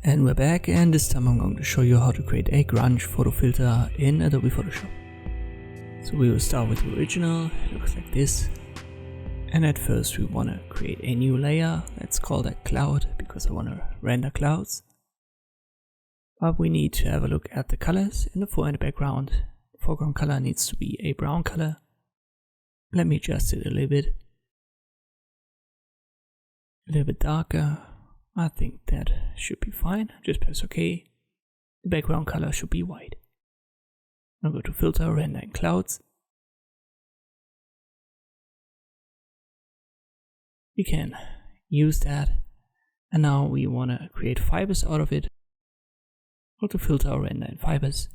And we're back, and this time I'm going to show you how to create a grunge photo filter in Adobe Photoshop. So we will start with the original. It looks like this. And at first we want to create a new layer. Let's call that cloud, because I want to render clouds. But we need to have a look at the colors in the fore and the background. The foreground color needs to be a brown color. Let me adjust it a little bit darker. I think that should be fine. Just press OK. The background color should be white. I'll go to Filter, Render in Clouds. We can use that. And now we want to create fibers out of it. Go to Filter, Render in Fibers.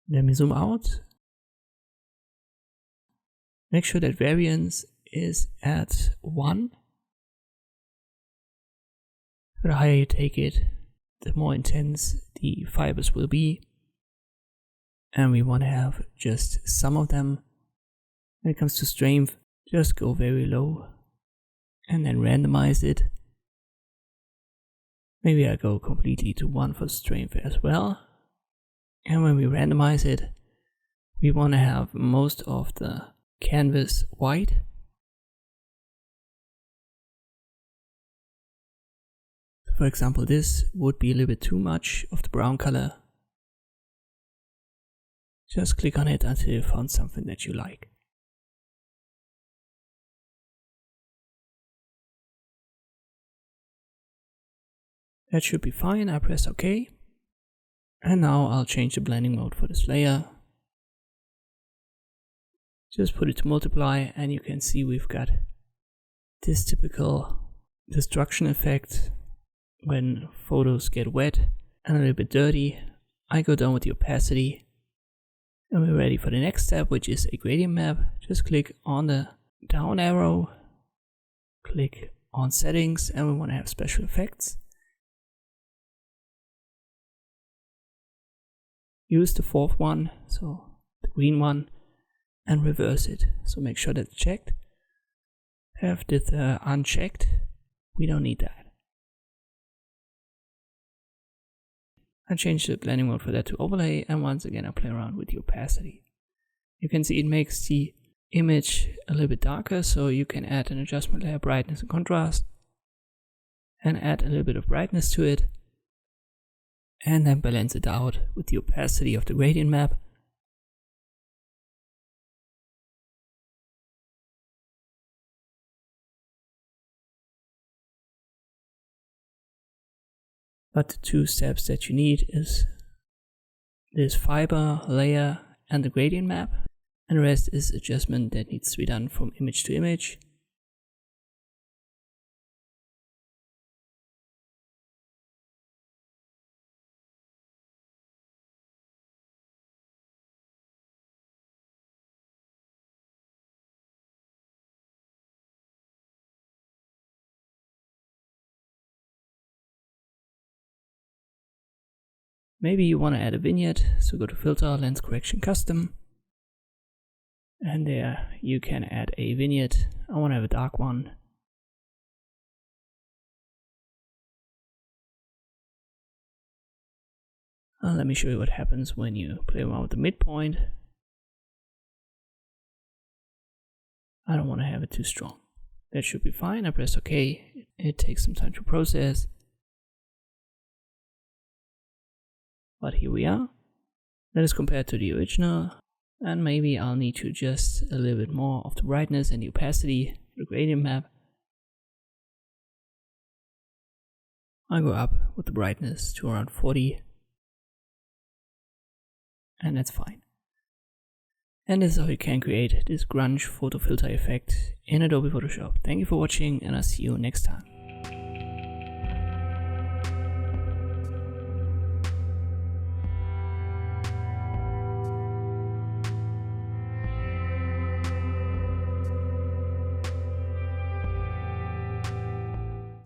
Let me zoom out. Make sure that variance is at 1. The higher you take it, the more intense the fibers will be. And we want to have just some of them. When it comes to strength, just go very low and then randomize it. Maybe I go completely to 1 for strength as well. And when we randomize it, we want to have most of the canvas white. For example, this would be a little bit too much of the brown color. Just click on it until you found something that you like. That should be fine. I press OK. And now I'll change the blending mode for this layer. Just put it to multiply, and you can see we've got this typical destruction effect when photos get wet and a little bit dirty. I go down with the opacity, and we're ready for the next step, which is a gradient map. Just click on the down arrow, click on settings, and we want to have special effects. Use the fourth one, so the green one, and reverse it. So make sure that's checked. Have this unchecked. We don't need that. I change the blending mode for that to overlay, and once again I play around with the opacity. You can see it makes the image a little bit darker, so you can add an adjustment layer, brightness and contrast, and add a little bit of brightness to it, and then balance it out with the opacity of the gradient map. But the two steps that you need is this fiber layer and the gradient map, and the rest is adjustment that needs to be done from image to image. Maybe you want to add a vignette, so go to Filter, Lens Correction Custom. And there you can add a vignette. I want to have a dark one. Let me show you what happens when you play around with the midpoint. I don't want to have it too strong. That should be fine. I press OK. It takes some time to process. But here we are. That is compared to the original, and maybe I'll need to adjust a little bit more of the brightness and the opacity, the gradient map. I go up with the brightness to around 40, and that's fine. And this is how you can create this grunge photo filter effect in Adobe Photoshop. Thank you for watching, and I'll see you next time.